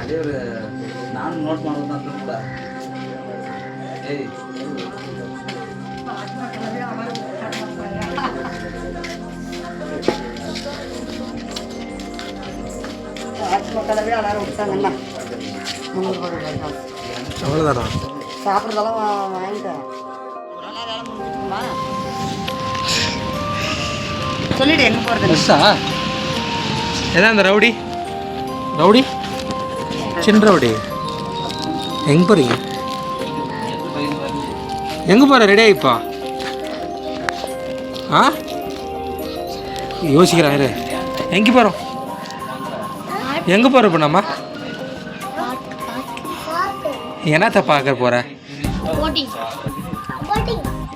அதே ஒரு நான் நோட் பண்ணது தான் கூட. ஏய் மக்களவே எல்லாரும் விட்டாங்கண்ணா. அவ்வளோதானா? சாப்பிட்றதெல்லாம் வாங்கிட்டேன். சொல்லிடு எங்கே போகிறது. பஸ்ஸா? எதான் அந்த ரவுடி சின்ன ரவுடி எங்கே போகிறீங்க? எங்கே போகிற? ரெடி ஆகிப்பா. ஆ யோசிக்கிறாரு. எங்கே போகிறோம்? எங்கே போகிற இப்போ நம்ம? என்னத்த பார்க்க போகிற?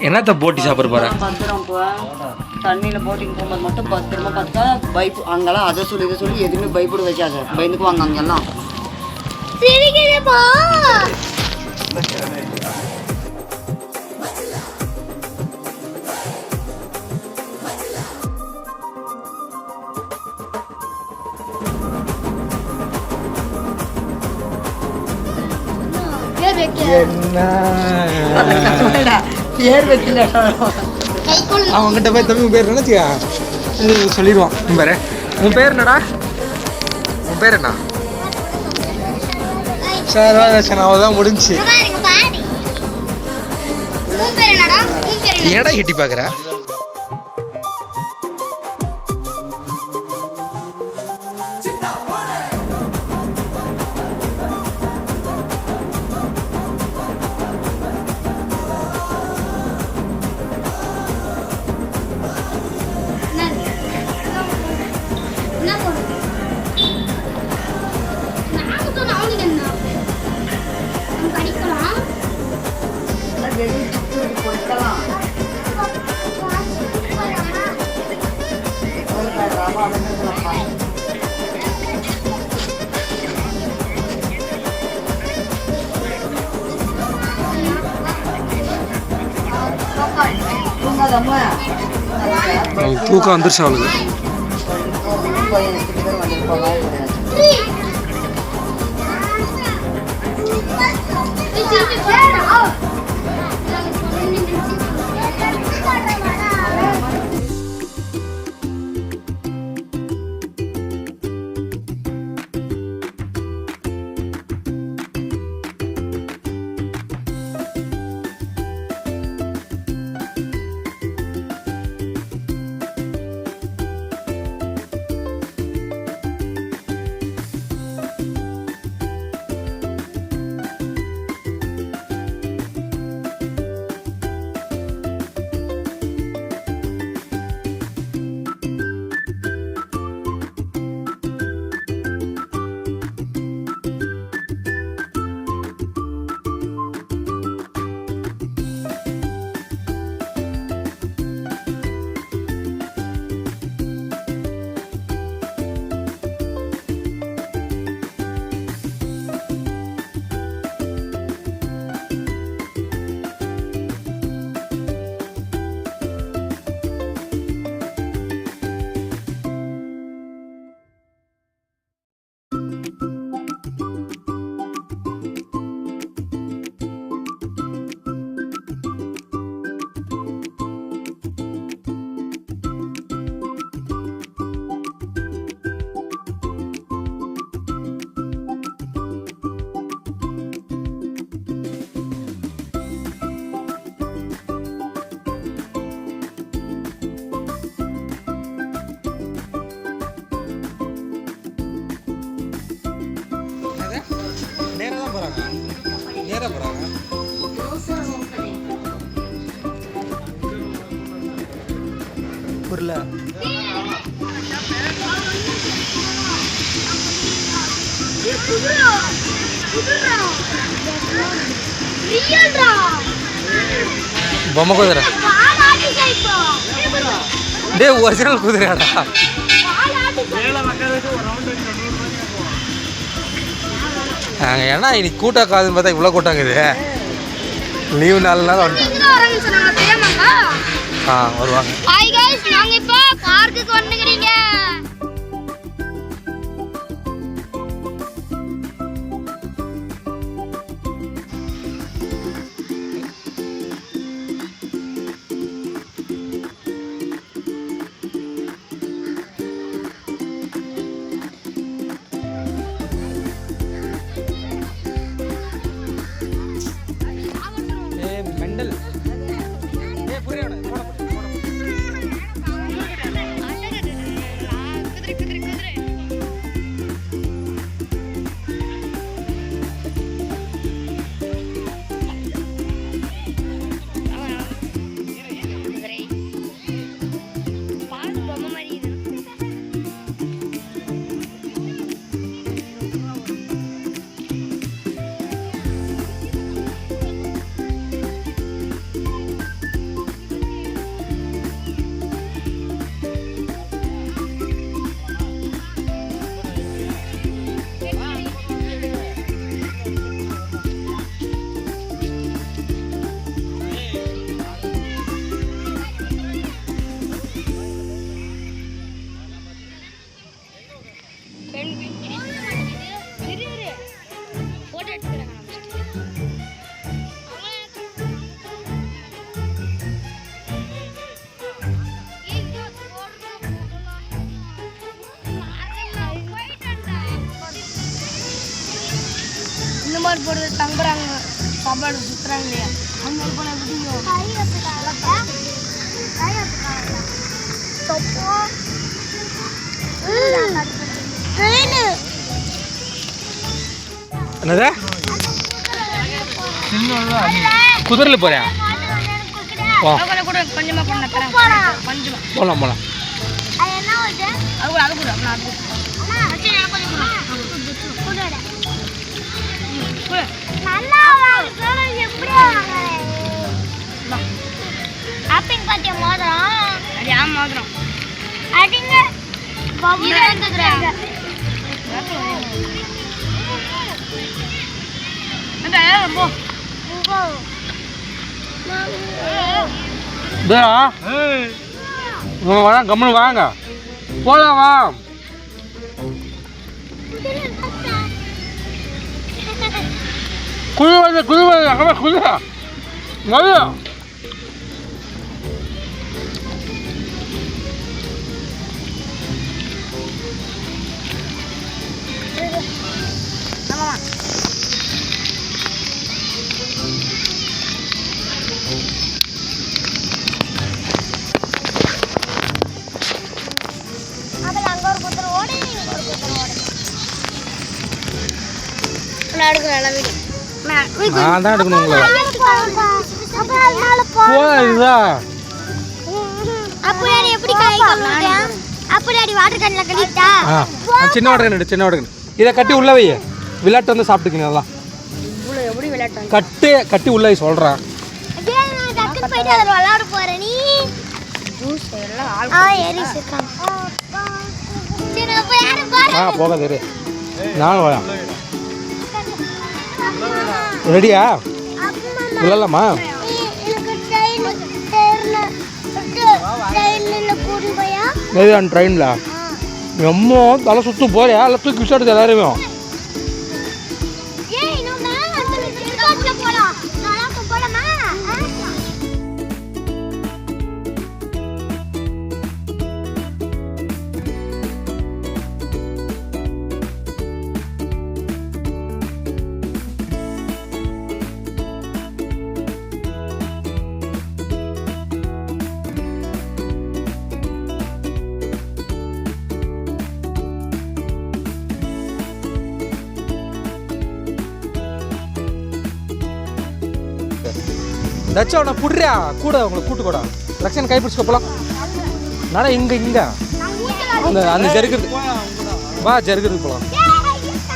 என்னத்த போட்டி சாப்பிட போகிற? பத்திரம் தண்ணியில் போட்டிங் போகும்போது மட்டும் பத்திரமா பார்த்தா பைப்பு அங்கெல்லாம் அதை சொல்லி இதை சொல்லி எதுவுமே பயப்பட வைக்காது. பயந்துக்குவாங்க அங்கெல்லாம். பேர் வைக்கல. அவங்ககிட்ட போய் தம்பி பேர் நினைச்சியா சொல்லிடுவான். உன் பேர் என்னடா? உன் பேர் என்ன? சரி அவதான் முடிஞ்சு. ஏடா எட்டி பார்க்குற? தூக்கம் வந்துருச்சு அவளுக்கு. புரியல. பொம்மை குதிரை டே ஒரிஜினல் குதிரையாடா. ஏன்னா இன்னைக்கு கூட்டம் காதுன்னு பார்த்தா இவ்வளோ கூட்டங்குது. லீவு 4 நாள் வருவாங்க. சாப்பாடு போடுறது தங்குறாங்க சாப்பாடு சுற்றுறாங்க இல்லையா அந்த போன என்னது குதிரையில் போறியா வா கூட கொஞ்சமாக கொஞ்சம் போகலாம் போகலாம் அது கூட மோதிரம் அடிங்க கம்மனு வாங்க போலாம் வா குழு அங்கே குழு மழை நான் தான் எடுக்கணும் உங்களை போதா சின்ன வாடகை சின்ன வாடகை இதை கட்டி உள்ள வை விளையாட்டு வந்து சாப்பிட்டுக்கீங்க நல்லா கட்டி உள்ள சொல்கிறேன் போகாது நானும் வரேன் ரெடியா இல்லைல்லம்மா ட்ரெயினில் எம்மோ தலை சுற்று போறியா இல்லை தூக்கி விசாரிச்சு எல்லாருமே தச்சா அவனை புடுறியா கூட உங்களை கூட்டு கூட லட்சன் கைப்பிடிச்சுக்க போகலாம் நானே இங்கே அந்த ஜருக்கிறது வா ஜருக்கிறது போகலாம்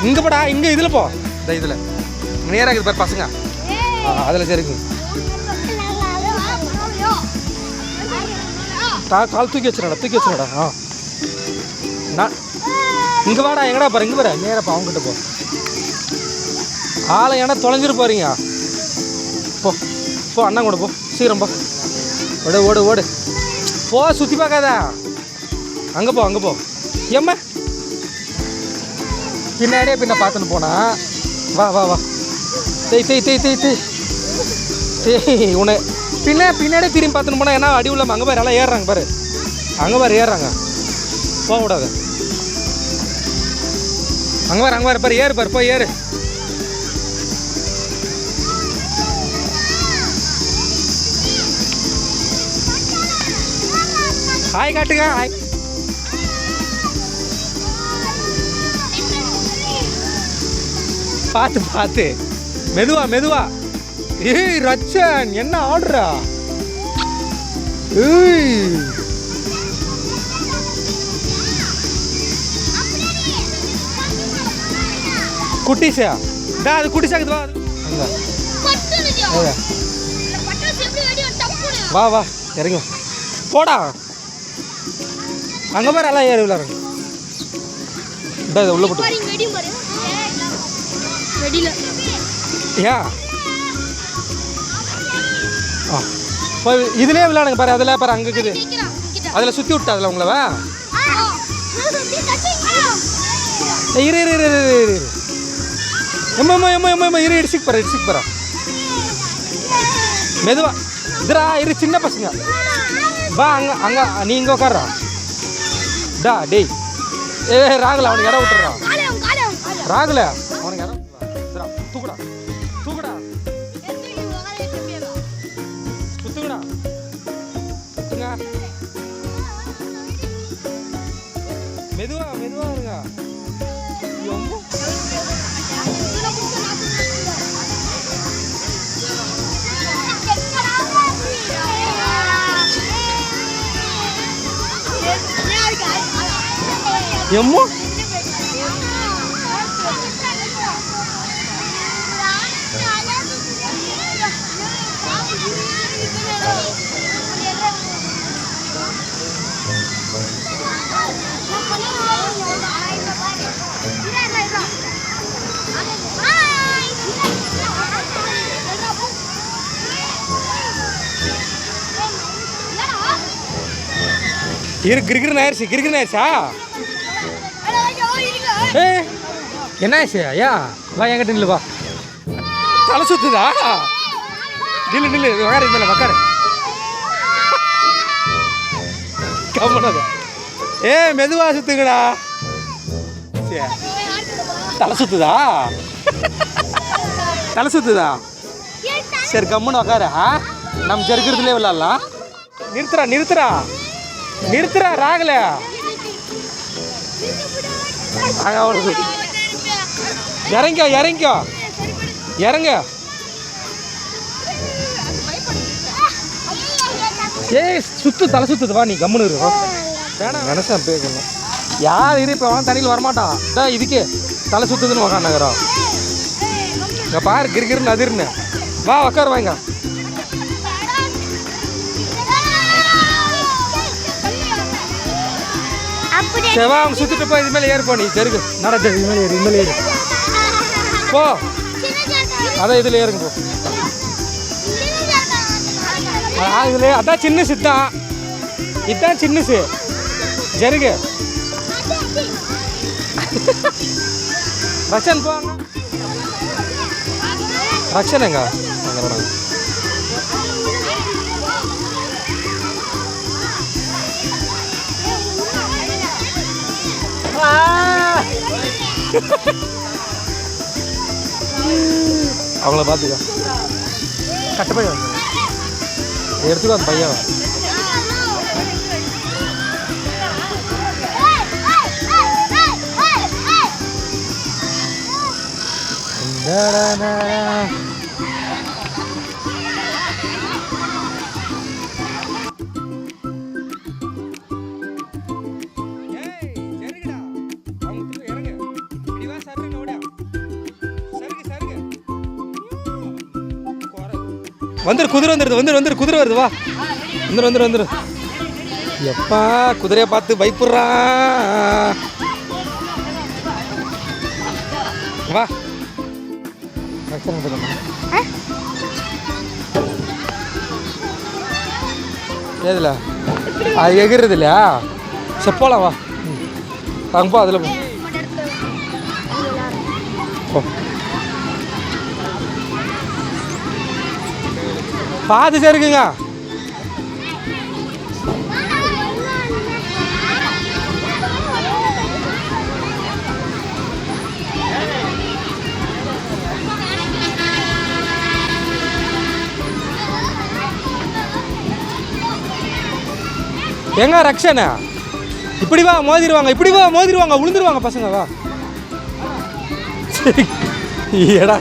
இங்கே போடா இங்கே இதில் போ இந்த இதில் நேராக இருக்குது பாரு பசங்க அதில் ஜருக்கு கால் தூக்கி வச்சுடா நான் இங்கே வாடா எங்கடா பாரு இங்கே பாரு நேராப்பா அவங்ககிட்ட போ ஆளை ஏன்னா தொலைஞ்சிட்டு போறீங்க போ அண்ணா கூட போ சீக்கிரம் போ ஓடு போ சுற்றி பார்க்காத அங்கே போ ஏம்மா பின்னாடியே பார்த்துன்னு போனா வா தேய் உன்னை பின்னாடியே திரும்பி பார்த்துன்னு போனா ஏன்னா அடி உள்ள அங்கே பாரு எல்லாம் ஏறுறாங்க பாரு அங்கே பாரு ஏறுறாங்க போகக்கூடாது அங்கே பாரு ஏறு பாரு போய் ஏறு ஹாய் காட்டுங்க ஹாய் பார்த்து மெதுவா ஏய் ரச்சன் என்ன ஆடுறா ஏய் குட்டிஸா அது குட்டிஸாக்குது வா இறங்க போடா அங்கே பாரு எல்லாம் ஏறி விளாடுங்க இதை உள்ள போட்டு ஏன் போய் இதுலேயே விளையாடுங்க பாரு அதில் பாரு அங்கே இருக்குது அதில் சுற்றி விட்டா அதில் உங்களவா இரு எம்மா இடிச்சுக்கு பாரு மெதுவா இதுரா இரு சின்ன பசங்க வா அங்கே நீ இங்கே உட்கார்றா டேய் ராகுல அவனுக்கு இடம் விட்டுறான் ராகுல அவனுக்கு இடம் தூக்குடா சுத்துதுங்க. எம்மோ. எம்மோ. கிரிகிரி ஆயிடுச்சா? ஏ என்ன ஆச்சு ஐயா? வா என்கிட்ட நில்லு, வா. தலை சுத்துதா? நில்லு உக்காரு, இல்லை உக்காரு. கம்மனாத. ஏ மெதுவா சுத்துங்கடா. தலை சுத்துதா? தலை சுத்துதா? சரி கம்முன்னு உக்காரு. நம்ம ஜெருக்கிறதுலே விளாட்லாம். நிறுத்துறா ராகல. இறங்க. ஏய் சுத்து, தலை சுத்துது. வா நீ கம்முன்னு இரு. வேணாம் நினைச்சா பேக்கணும். யார் இரு இப்போ அவன் தண்ணியில் வரமாட்டான். இதான் இதுக்கு தலை சுத்துதுன்னு உக்காந்துக்கிறோம். இங்கே பாரு கிரிகிருன்னு அதிர்னு. வா உக்கார் வாங்க. செவா அவங்க சுத்திட்டு போ. இது மேலே ஏறு போ. நீ ஜெருகு நட ஜெரு. இது மேலே ஏறு போ. அதான் இதில் ஏறுங்க போ. இதுல அதான் சின்னசு. இதுதான் சின்னசு ஜெருகு. ரக்ஷன் போங்க. ரக்ஷனுங்க அவங்கள பார்த்துக்க. கட்ட பையன் எடுத்துக்கோ அந்த பையன். வந்துரு குதிரை வந்துரு குதிரை வருது. வா வந்துரு. எப்பா குதிரையை பார்த்து பயப்படுறான். வா ஏதுல அது எகிறது இல்லையா? சரி போலாம். வா அங்கே போ. அதில் போ. பார்த்து சரிக்குங்க. எங்க ரக்ஷனா? இப்படி வா மோதிருவாங்க. விழுந்துருவாங்க பசங்க. வா சரி ஏடா.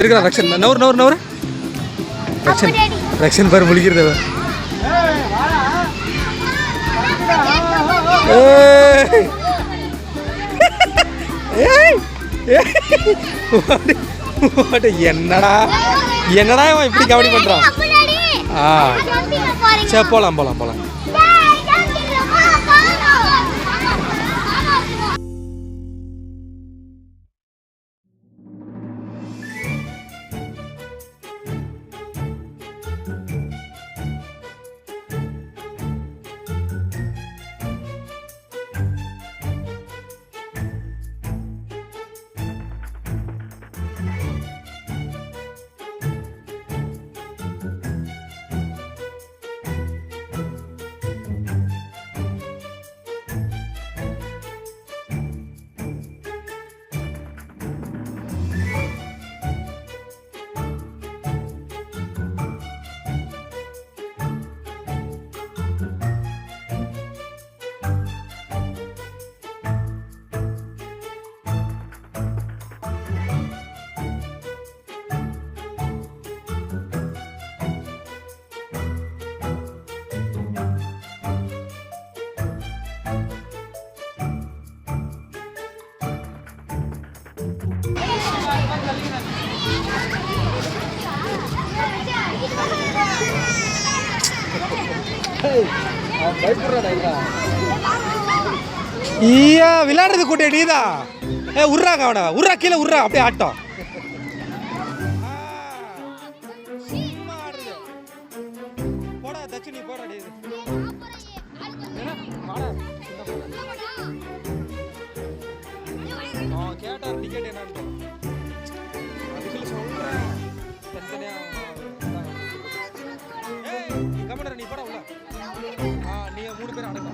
இருக்கிறா ரக்ஷன். நவுறு ரக்ஷன் பாரு முழிக்கிறது. என்னடா இவன் இப்படி கபடி பண்றான். சரி போலாம் ஈயா விளையாடுறது கூட்டிய நீதான். உர்றாங்க அவனை, உர்றா கீழே உர்றா, அப்படியே ஆட்டம். போடா தச்சு நீ போடா. கேட்டார் டிக்கெட் என்னன்னு, அதுக்குள்ள சொல்றேன் தனித்தனியா. நீ கமெண்ட் நீ போட உள்ள. நீ 3 பேர் அடங்க.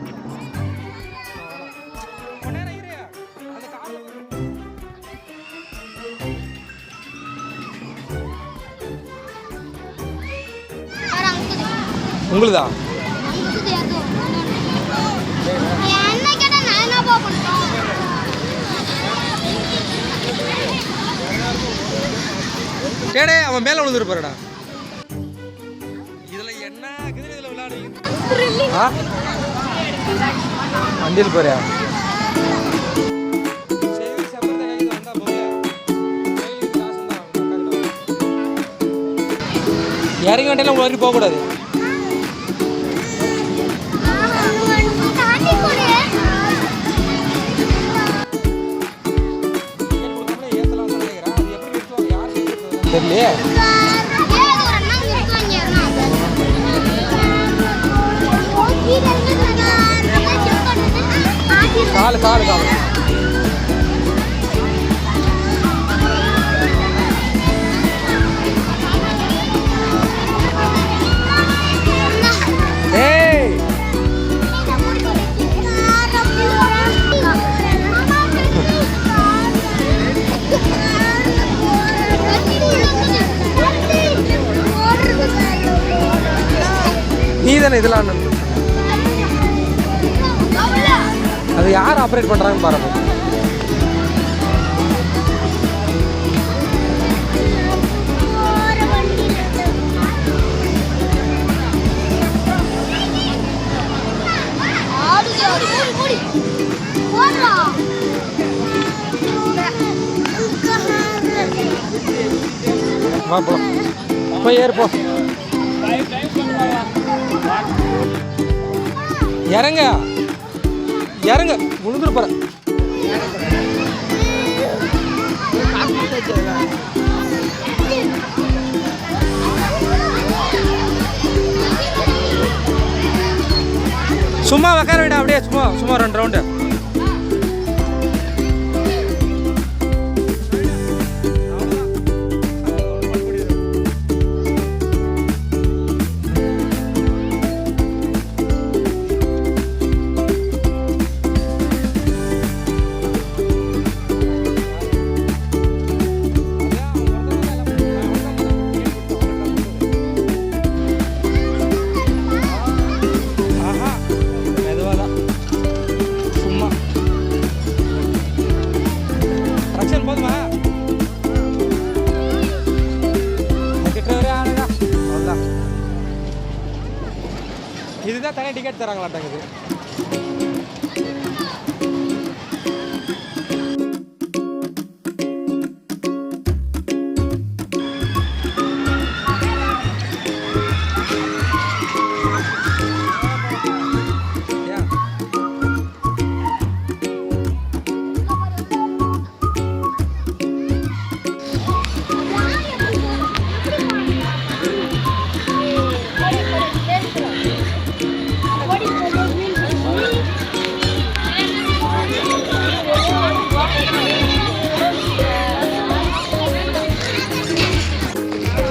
உங்களுதா? டேடே அவன் மேல விழுந்துருப்பாருடா. இதுல என்ன இருக்குது? இதுல விளையாடு. வண்டியில் போறியா? இறங்கி வண்டியெல்லாம் உள்ள போக கூடாது. தெரியலையே. காலு காலு காலு நீ தானே இதெல்லாம் அது யார் ஆப்ரேட் பண்ணுறாங்கன்னு பாருங்க. வா போ, போய் ஏறு போ. இறங்க இறங்க, விழுந்துரு போற. சும்மா உக்கார விட, அப்படியே சும்மா சும்மா 2 ரவுண்டு. இதுதான் தனியாக டிக்கெட் தராங்களாட்டாங்குது.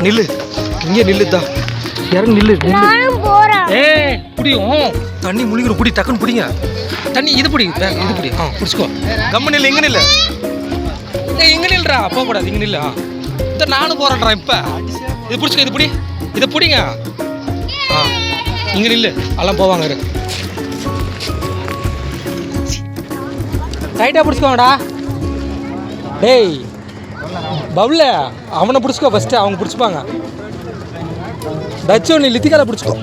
நில்லு, இங்கே நில்லுதா, இறங்கி நில்லு. புடியும் தண்ணி முழுகிற, புடி டக்குன்னு பிடிங்க தண்ணி. இது பிடி, இது பிடி, பிடிச்சிக்கோ. கம்மு நில்லு, இங்கே நில்லு. இங்கே நில்றா, போகக்கூடாது, இங்கே நில்லு. இதை நானும் போகிறேன்டா இப்போ. இது பிடிச்சிக்கோ, இது பிடி, இதை பிடிங்க. இங்கே நில்லு, எல்லாம் போவாங்க. டைட்டாக பிடிச்சிக்கோங்கடா. டேய் பவுல, அவனை பிடிச்சிக்கோ ஃபஸ்ட்டு, அவங்க பிடிச்சிப்பாங்க. டச்சு நீ லித்திகாவில் பிடிச்சிக்கோ,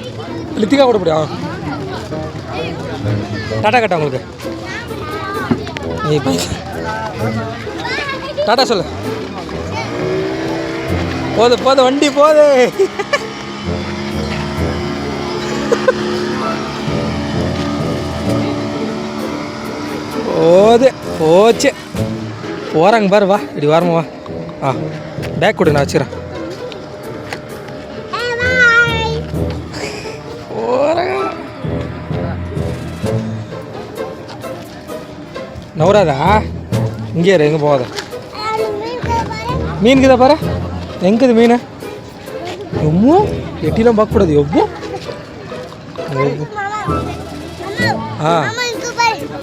லித்திகா கூட பிடிக்கும். டாட்டா கட்ட உங்களுக்கு டாட்டா சொல்லு. போது வண்டி போது. போச்சு போகிறாங்க பாரு. வா இப்படி வரமா வா. பேக் கொடு நான் வச்சுக்கிறேன். நவராதா இங்கே இரு, எங்கே போகாத. மீன் கிதா பாரு, எங்குது மீன்? எம்மோ எட்டிலாம் பார்க்கக்கூடாது. எவ்வளோ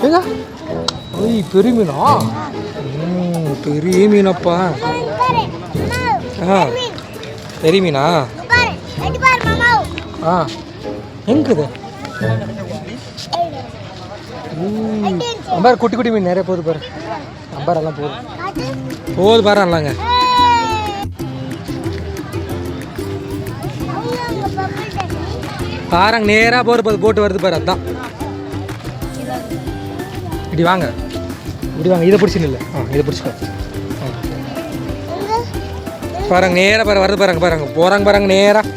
ஏங்க ஓய் பெரிய மீனா? பெரிய மீனப்பா. பெரிய மீனா? எங்குது பாரு, குட்டி குட்டி மீன் நிறைய போகுது பாரு. நம்பரெல்லாம் போகுது பாரு. நல்லாங்க பாருங்க, நேராக போட்டு வருது பாரு. அதுதான். இப்படி வாங்க இதை பிடிச்சி நில்ல. இதை பிடிச்சிக்கோ. பாருங்க நேராக பாரு வருது பாருங்க. போகிறாங்க பாருங்க நேராக.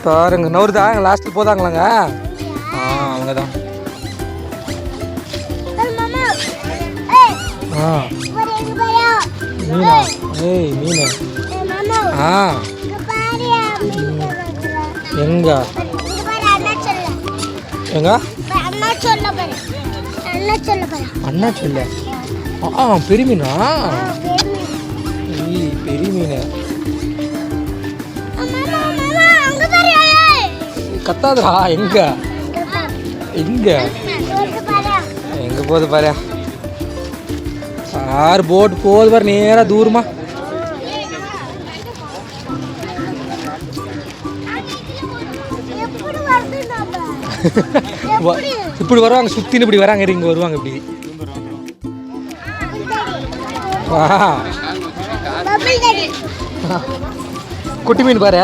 பாருங்க நவருதா. லாஸ்ட்டில் போதாங்களாங்க. அவங்க தான். மீனா? ஏய் மீனா? எங்க அண்ணா சொல்ல. பெரிய மீனா? பெரிய மீன். கத்தாதா. எங்க போகுது பாரு. போட்டு போகுது பாரு நேராக தூரமா. இப்படி வருவாங்க, சுத்தின்னு இப்படி வராங்க. இங்க வருவாங்க இப்படி. குட்டி மீன் பாரு.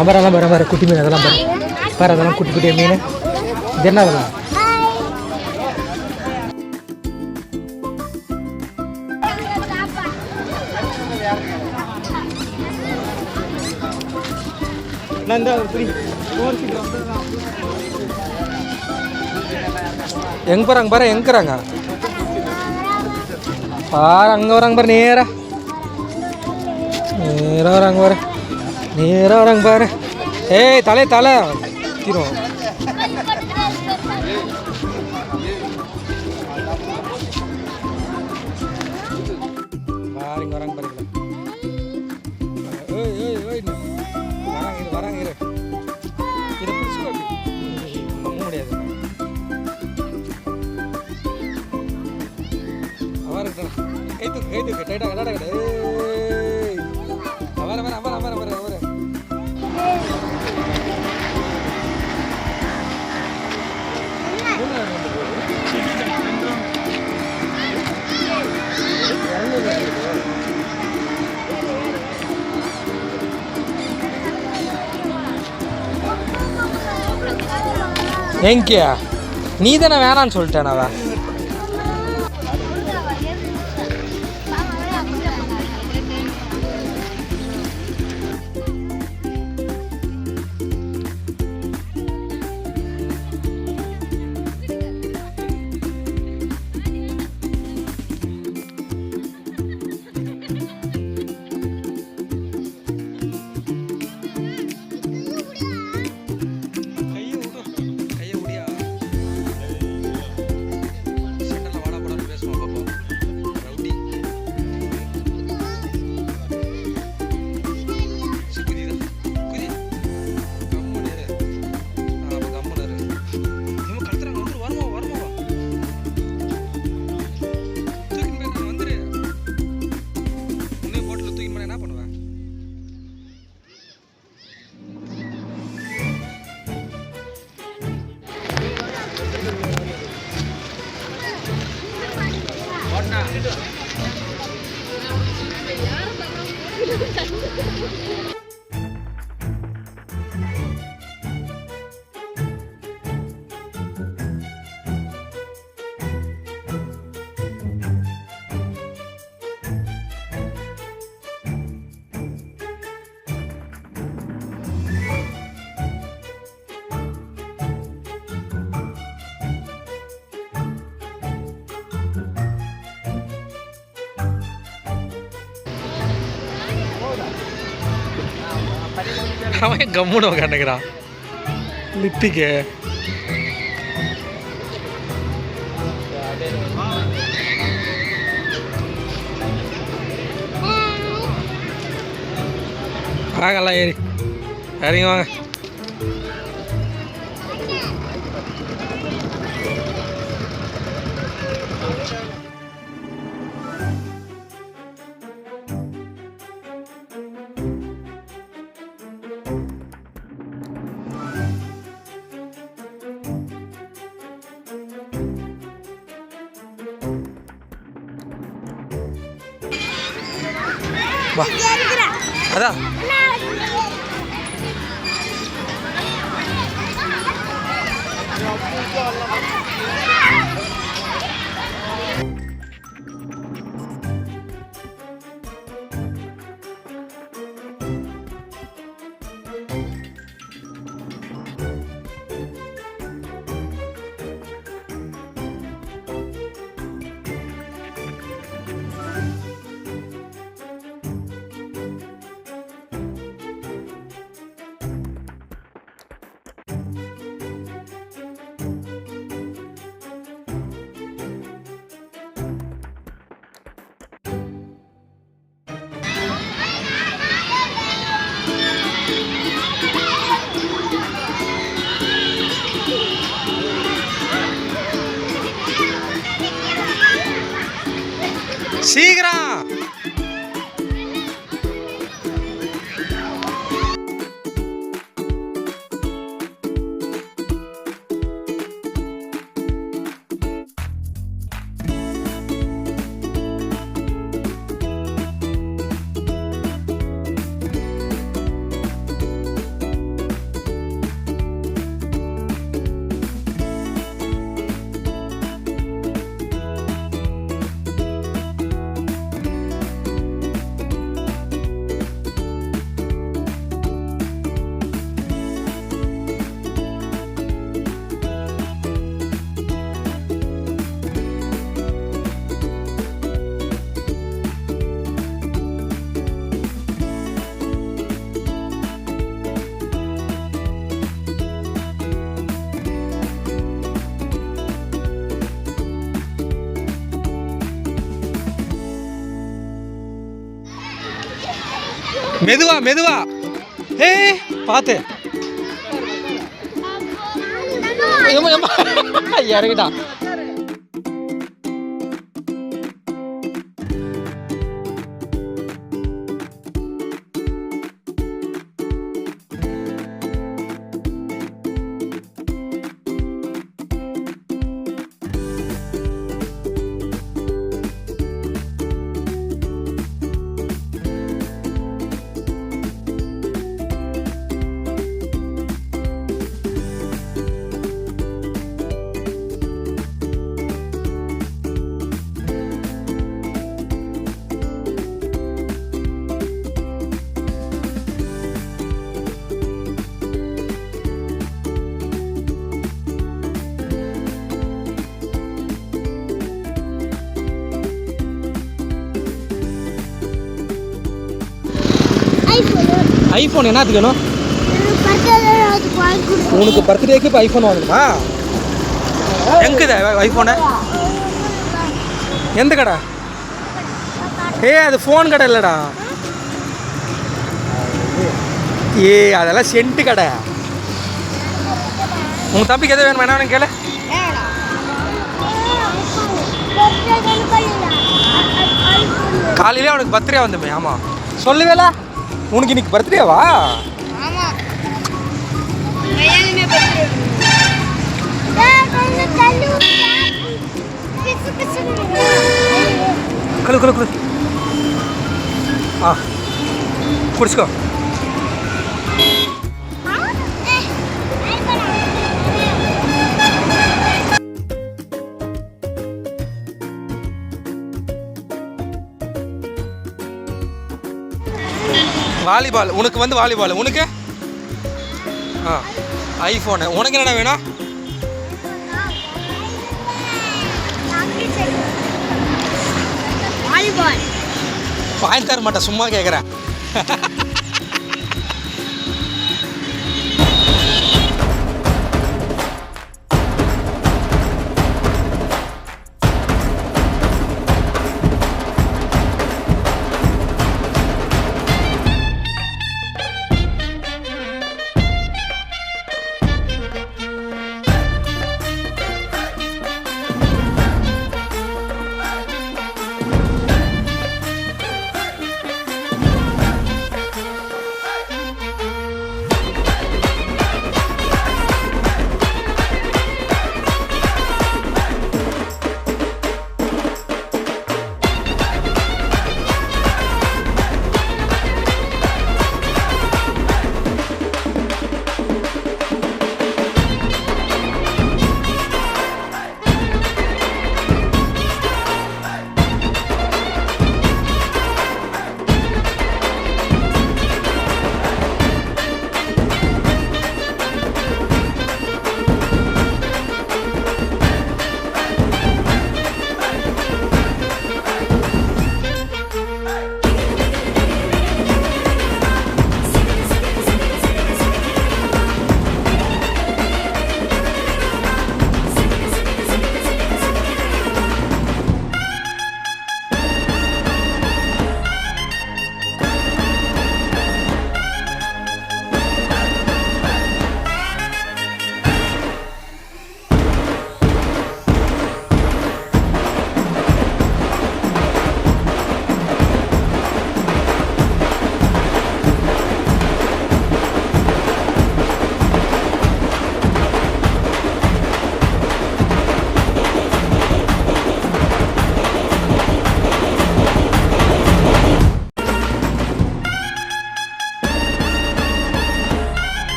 அமரெல்லாம் பாரு குட்டி மீன். அதெல்லாம் பாரு அதெல்லாம் குட்டி குட்டி மீன். இது என்ன அதெல்லாம்? எங்க போறாங்க பாரு. எங்கிறாங்க பாரு. அங்க வராங்க பாரு. நேரா வராங்க பாரு. ஏய் தலை தீரும். பாருங்க வராங்க பாருங்க. வராங்க இரு. இதை பிடிச்சிக்கோ. நம்ப முடியாது. கை தூக்கு டைட்டா கடாட கடை. வர எங்கயா நீ தானே வேணான்னு சொல்லிட்டேன். அவன் அவன் கம்முன்னு உட்காந்துக்கிறான் லித்திக்கு. வாங்கலாம் ஏறி இறங்கி வாங்க. வா அதான் சீக்கிரம். மெதுவா மெதுவா. ஏய் பார்த்து இறங்கிட்டான். ஐஃபோன் என்னத்துக்கு வேணும் உனக்கு? பர்த்டேக்கு இப்போ ஐஃபோன் வாங்கணுமா? எங்குது ஐஃபோனு? எந்த கடை? அது ஃபோன் கடை இல்லைடா. அதெல்லாம் சென்ட்டு கடை. உங்கள் தம்பிக்கு எது வேணும் வேணாம் கேளு. காலையிலே அவனுக்கு பர்த்டே வந்துமே. ஆமாம் சொல்லுவேல, உனக்கு இன்னைக்கு பர்த்டேவா? கழு கழு கழு. குடிச்சுக்கோ. வாலிபால் உனக்கு வந்து வாலிபால் உனக்கு. ஐஃபோனு உனக்கு என்னடா வேணும்? வாங்கி தர மாட்டேன், சும்மா கேட்குறேன்.